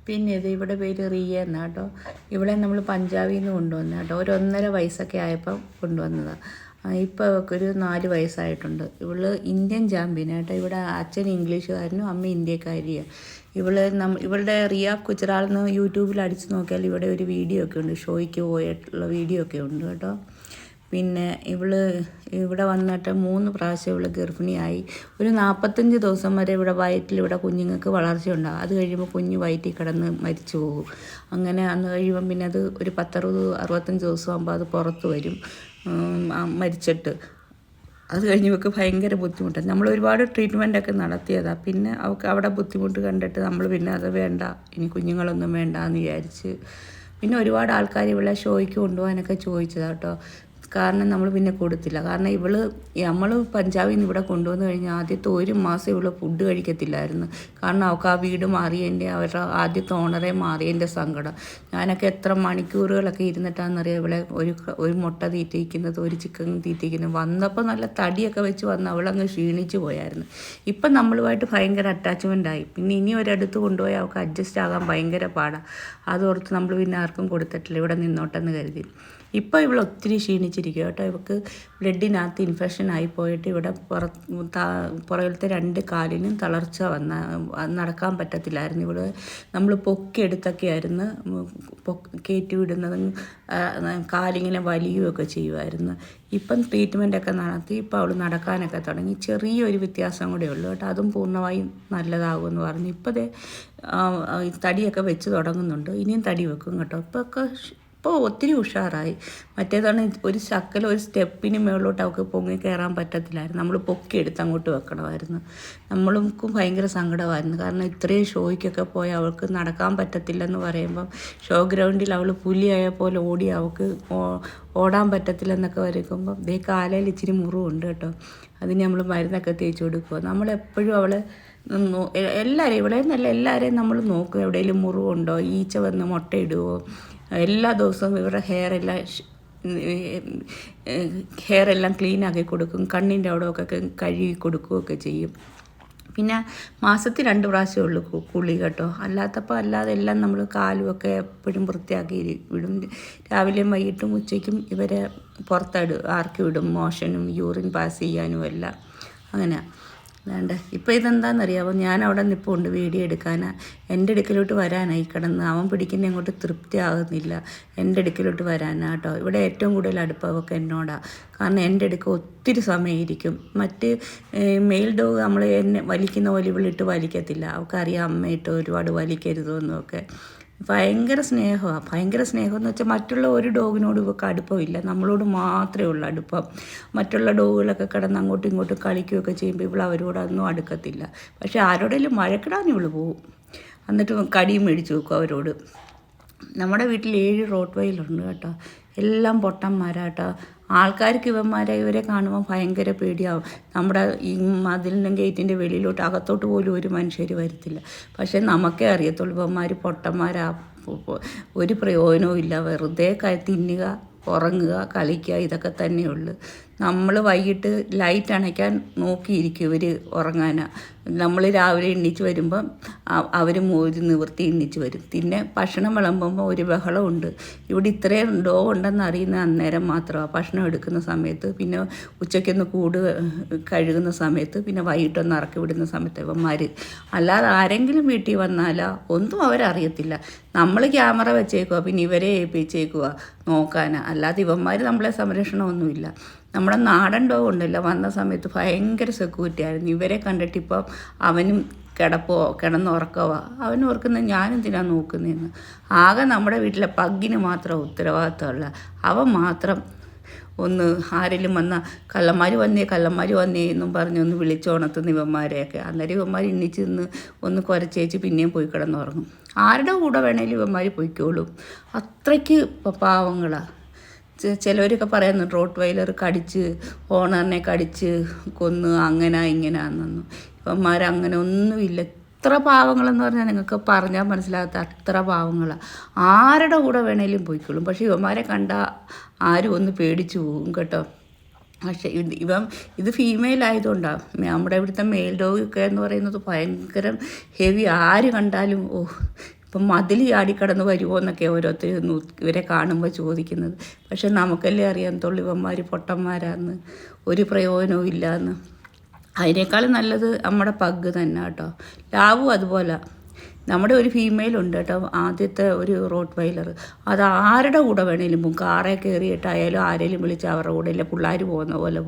പിന്നെ ഇത് ഇവിടെ പേര് റിയ എന്നാ കേട്ടോ. ഇവിടെ നമ്മൾ പഞ്ചാബിൽ നിന്ന് കൊണ്ടുവന്ന കേട്ടോ. ഒരു 1.5 വയസ്സൊക്കെ ആയപ്പോൾ കൊണ്ടുവന്നതാണ്. ഇപ്പോൾ അവൾക്കൊരു 4 വയസ്സായിട്ടുണ്ട്. ഇവള് ഇന്ത്യൻ ചാമ്പ്യൻ കേട്ടോ. ഇവിടെ അച്ഛൻ ഇംഗ്ലീഷുകാരനും അമ്മ ഇന്ത്യക്കാരിയാണ്. ഇവളുടെ റിയ കുച്ചറാൾ എന്ന് യൂട്യൂബിൽ അടിച്ച് നോക്കിയാൽ ഇവിടെ ഒരു വീഡിയോ ഒക്കെ ഉണ്ട്, ഷോയ്ക്ക് പോയിട്ടുള്ള വീഡിയോ ഒക്കെ ഉണ്ട് കേട്ടോ. പിന്നെ ഇവിടെ വന്നിട്ട് 3 പ്രാവശ്യം ഇവൾ ഗർഭിണിയായി. ഒരു 45 ദിവസം വരെ ഇവിടെ കുഞ്ഞുങ്ങൾക്ക് വളർച്ചയുണ്ടാകും. അത് കഴിയുമ്പോൾ കുഞ്ഞ് വയറ്റിൽ കിടന്ന് മരിച്ചു പോകും. അങ്ങനെ അന്ന് കഴിയുമ്പം പിന്നെ അത് ഒരു 60-65 ദിവസം ആകുമ്പോൾ അത് പുറത്ത് വരും മരിച്ചിട്ട്. അത് കഴിഞ്ഞ് ഇവൾക്ക് ഭയങ്കര ബുദ്ധിമുട്ടാണ്. നമ്മൾ ഒരുപാട് ട്രീറ്റ്മെൻറ്റൊക്കെ നടത്തിയതാണ്. പിന്നെ അവൾക്ക് അവിടെ ബുദ്ധിമുട്ട് കണ്ടിട്ട് നമ്മൾ പിന്നെ അത് വേണ്ട, ഇനി കുഞ്ഞുങ്ങളൊന്നും വേണ്ട എന്ന് വിചാരിച്ച് പിന്നെ ഒരുപാട് ആൾക്കാർ ഇവളെ ഷോയ്ക്ക് കൊണ്ടുപോകാനൊക്കെ ചോദിച്ചതാണ് കേട്ടോ. കാരണം നമ്മൾ പിന്നെ കൊടുത്തില്ല. കാരണം നമ്മൾ പഞ്ചാബിൽ നിന്ന് ഇവിടെ കൊണ്ടുവന്ന് കഴിഞ്ഞാൽ ആദ്യത്തെ 1 മാസം ഇവൾ ഫുഡ് കഴിക്കത്തില്ലായിരുന്നു. കാരണം അവൾക്ക് ആ വീട് മാറിയതിൻ്റെ, അവരുടെ ആദ്യത്തെ ഓണറെ മാറിയതിൻ്റെ സങ്കടം. ഞാനൊക്കെ എത്ര മണിക്കൂറുകളൊക്കെ ഇരുന്നിട്ടാണെന്നറിയാം ഇവളെ ഒരു മുട്ട തീറ്റിക്കുന്നത്, ഒരു ചിക്കൻ തീറ്റിക്കുന്നത്. വന്നപ്പോൾ നല്ല തടിയൊക്കെ വെച്ച് വന്ന് അവളങ്ങ് ക്ഷീണിച്ച് പോയായിരുന്നു. ഇപ്പം നമ്മളുമായിട്ട് ഭയങ്കര അറ്റാച്ച്മെൻ്റായി. പിന്നെ ഇനി ഒരിടത്ത് കൊണ്ടുപോയി അവൾക്ക് അഡ്ജസ്റ്റ് ആകാൻ ഭയങ്കര പാടാണ്. അതോർത്ത് നമ്മൾ പിന്നെ ആർക്കും കൊടുത്തിട്ടില്ല, ഇവിടെ നിന്നോട്ടെന്ന് കരുതി. ഇപ്പോൾ ഇവൾ ഒത്തിരി ക്ഷീണിച്ചിരിക്കുക കേട്ടോ. ഇവൾക്ക് ബ്ലഡിനകത്ത് ഇൻഫെക്ഷൻ ആയിപ്പോയിട്ട് ഇവിടെ പുറകിലത്തെ 2 കാലിനും തളർച്ച നടക്കാൻ പറ്റത്തില്ലായിരുന്നു. ഇവിടെ നമ്മൾ പൊക്കിയെടുത്തൊക്കെ ആയിരുന്നു കയറ്റി വിടുന്നതും, കാലിങ്ങനെ വലിയുകയൊക്കെ ചെയ്യുമായിരുന്നു. ഇപ്പം ട്രീറ്റ്മെൻറ്റൊക്കെ നടത്തി ഇപ്പോൾ അവൾ നടക്കാനൊക്കെ തുടങ്ങി. ചെറിയൊരു വ്യത്യാസം കൂടെ ഉള്ളൂ കേട്ടോ. അതും പൂർണ്ണമായും നല്ലതാകുമെന്ന് പറഞ്ഞു. തടിയൊക്കെ വെച്ച് തുടങ്ങുന്നുണ്ട്. ഇനിയും തടി വെക്കും കേട്ടോ. ഇപ്പോൾ ഒത്തിരി ഉഷാറായി. മറ്റേതാണ് ഒരു സ്റ്റെപ്പിന് മുകളിലോട്ട് അവൾക്ക് പൊങ്ങി കയറാൻ പറ്റത്തില്ലായിരുന്നു. നമ്മൾ പൊക്കിയെടുത്ത് അങ്ങോട്ട് വെക്കണമായിരുന്നു. നമ്മൾക്കും ഭയങ്കര സങ്കടമായിരുന്നു. കാരണം ഇത്രയും ഷോയ്ക്കൊക്കെ പോയി അവൾക്ക് നടക്കാൻ പറ്റത്തില്ലെന്ന് പറയുമ്പം ഷോ ഗ്രൗണ്ടിൽ അവൾ പുലിയായ പോലെ ഓടി അവൾക്ക് ഓടാൻ പറ്റത്തില്ലെന്നൊക്കെ വരയ്ക്കുമ്പം കാലയിൽ ഇച്ചിരി മുറിവുണ്ട് കേട്ടോ. അതിന് നമ്മൾ മരുന്നൊക്കെ തേച്ച് കൊടുക്കുക. നമ്മളെപ്പോഴും അവളെ എല്ലാവരെയും നമ്മൾ നോക്കും. എവിടെയെങ്കിലും മുറിവുണ്ടോ, ഈച്ച വന്ന് മുട്ടയിടുവോ, എല്ലാ ദിവസവും ഇവരുടെ ഹെയറെല്ലാം ക്ലീനാക്കി കൊടുക്കും. കണ്ണിൻ്റെ അവിടെയൊക്കെ കഴുകി കൊടുക്കുകയൊക്കെ ചെയ്യും. പിന്നെ മാസത്തിൽ 2 പ്രാവശ്യമേ ഉള്ളൂ കുളി കേട്ടോ. അല്ലാതെ എല്ലാം നമ്മൾ കാലുമൊക്കെ എപ്പോഴും വൃത്തിയാക്കി വിടും. രാവിലെയും വൈകിട്ടും ഉച്ചയ്ക്കും ഇവരെ ആർക്കി വിടും, മോഷനും യൂറിൻ പാസ് ചെയ്യാനും എല്ലാം. അങ്ങനെ വേണ്ട. ഇപ്പോൾ ഇതെന്താണെന്നറിയാമോ, ഞാൻ അവിടെ നിൽപ്പുണ്ട് വീഡിയോ എടുക്കാനാണ്. എൻ്റെ അടുക്കലോട്ട് വരാനായി കിടന്ന് അവൻ പിടിക്കുന്ന അങ്ങോട്ട് തൃപ്തി ആകുന്നില്ല. എൻ്റെ അടുക്കലോട്ട് വരാനാണ് കേട്ടോ. ഇവിടെ ഏറ്റവും കൂടുതൽ അടുപ്പമൊക്കെ എന്നോടാണ്. കാരണം എൻ്റെ അടുക്ക ഒത്തിരി സമയം ഇരിക്കും. മറ്റ് മെയിൽ ഡോഗ് നമ്മൾ എന്നെ വലിക്കുന്ന പോലെ ഇവളിട്ട് വലിക്കത്തില്ല. അവൾക്കറിയാം അമ്മയിട്ട് ഒരുപാട് വലിക്കരുതെന്നൊക്കെ. ഭയങ്കര സ്നേഹമെന്ന് വെച്ചാൽ മറ്റുള്ള ഒരു ഡോഗിനോട് ഇവൾക്ക് അടുപ്പമില്ല. നമ്മളോട് മാത്രമേ ഉള്ളൂ അടുപ്പം. മറ്റുള്ള ഡോഗുകളൊക്കെ കിടന്ന് അങ്ങോട്ടും ഇങ്ങോട്ടും കളിക്കുകയൊക്കെ ചെയ്യുമ്പോൾ ഇവൾ അവരോടൊന്നും അടുക്കത്തില്ല. പക്ഷേ ആരോടെങ്കിലും മഴക്കിടാൻ ഇവൾ പോവും. എന്നിട്ട് കടിയും മേടിച്ച് വെക്കും അവരോട്. നമ്മുടെ വീട്ടിൽ 7 റോട്ട് വൈലുണ്ട് കേട്ടോ. എല്ലാം പൊട്ടന്മാരാട്ടോ. ആൾക്കാർക്ക് ഇവരെ കാണുമ്പോൾ ഭയങ്കര പേടിയാവും. നമ്മുടെ ഈ മതിലിനും ഗേറ്റിൻ്റെ വെളിയിലോട്ട് അകത്തോട്ട് പോലും ഒരു മനുഷ്യർ വരത്തില്ല. പക്ഷേ നമുക്കേ അറിയത്തുള്ളൂ ഇവന്മാർ പൊട്ടന്മാരാ, ഒരു പ്രയോജനവും ഇല്ല. വെറുതെ തിന്നുക, ഉറങ്ങുക, കളിക്കുക, ഇതൊക്കെ തന്നെയുള്ളു. നമ്മൾ വൈകിട്ട് ലൈറ്റ് അണയ്ക്കാൻ നോക്കിയിരിക്കും ഇവർ ഉറങ്ങാനാണ്. നമ്മൾ രാവിലെ എണ്ണിച്ച് വരുമ്പം അവർ ഒരു നിവൃത്തി എണ്ണിച്ച് വരും. പിന്നെ ഭക്ഷണം വിളമ്പുമ്പോൾ ഒരു ബഹളമുണ്ട്. ഇവിടെ ഇത്രയും ഉണ്ടെന്ന് അറിയുന്ന അന്നേരം മാത്രമാണ്. ഭക്ഷണം എടുക്കുന്ന സമയത്ത്, പിന്നെ ഉച്ചയ്ക്കൊന്ന് കൂട് കഴുകുന്ന സമയത്ത്, പിന്നെ വൈകിട്ടൊന്ന് ഇറക്കി വിടുന്ന സമയത്ത് ഇവന്മാർ. അല്ലാതെ ആരെങ്കിലും വീട്ടിൽ വന്നാലോ ഒന്നും അവരറിയത്തില്ല. നമ്മൾ ക്യാമറ വെച്ചേക്കുക, പിന്നെ ഇവരെ ഏൽപ്പിച്ചേക്കുക നോക്കാനാണ്. അല്ലാതെ ഇവന്മാർ നമ്മളെ സംരക്ഷണമൊന്നുമില്ല. നമ്മുടെ നാടൻ ഡോഗ് ഉണ്ടല്ലോ, വന്ന സമയത്ത് ഭയങ്കര സെക്യൂരിറ്റി ആയിരുന്നു. ഇവരെ കണ്ടിട്ടിപ്പം അവനും കിടന്നുറക്കവോ. അവൻ ഓർക്കുന്നത് ഞാനെന്തിനാണ് നോക്കുന്നതെന്ന്. ആകെ നമ്മുടെ വീട്ടിലെ പഗ്ഗിന് മാത്രം ഉത്തരവാദിത്തമുള്ള. അവൻ മാത്രം ഒന്ന് ആരെങ്കിലും വന്നാൽ കള്ളന്മാർ വന്നേ എന്നും പറഞ്ഞ് ഒന്ന് വിളിച്ചോണത്തുന്ന ഇവന്മാരെയൊക്കെ. അന്നേരം ഇവന്മാർ എണ്ണിച്ച് നിന്ന് ഒന്ന് കുരച്ചേച്ച് പിന്നെയും പോയി കിടന്നുറങ്ങും. ആരുടെ കൂടെ വേണേലും ഇവന്മാർ പൊയ്ക്കോളും. അത്രയ്ക്ക് പാവങ്ങളാണ്. ചിലവരൊക്കെ പറയുന്നു റോട്ട് വൈലർ ഓണറിനെ കടിച്ച് കൊന്ന് ഇങ്ങനാന്നൊന്നും. ഇവന്മാരങ്ങനെ ഒന്നുമില്ല. എത്ര പാവങ്ങളെന്ന് പറഞ്ഞാൽ നിങ്ങൾക്ക് പറഞ്ഞാൽ മനസ്സിലാകാത്ത അത്ര പാവങ്ങളാണ്. ആരുടെ കൂടെ വേണേലും പോയിക്കോളും. പക്ഷേ ഇവന്മാരെ കണ്ടാൽ ആരും ഒന്ന് പേടിച്ചു പോകും കേട്ടോ. പക്ഷേ ഇത് ഫീമെയിൽ ആയതുകൊണ്ടാണ്. നമ്മുടെ ഇവിടുത്തെ മെയിൽ ഡോഗൊക്കെ എന്ന് പറയുന്നത് ഭയങ്കര ഹെവി. ആര് കണ്ടാലും ഇപ്പം മതിൽ ചാടിക്കടന്ന് വരുമോ എന്നൊക്കെ ഓരോരുത്തർ ഇവരെ കാണുമ്പോൾ ചോദിക്കുന്നത്. പക്ഷെ നമുക്കല്ലേ അറിയാം ഇവന്മാർ പൊട്ടന്മാരാന്ന്, ഒരു പ്രയോജനവും ഇല്ലയെന്ന്. അതിനേക്കാളും നല്ലത് നമ്മുടെ പഗ് തന്നെ കേട്ടോ. ലാവും അതുപോലെ. നമ്മുടെ ഒരു ഫീമെയിലുണ്ട് കേട്ടോ, ആദ്യത്തെ ഒരു റോട്ട് വൈലർ. അത് ആരുടെ കൂടെ വേണേലും പോകും. കാറേ കയറിയിട്ടായാലും ആരെങ്കിലും വിളിച്ച് അവരുടെ കൂടെ ഇല്ല പിള്ളേർ പോകുന്ന പോലെ പോകും.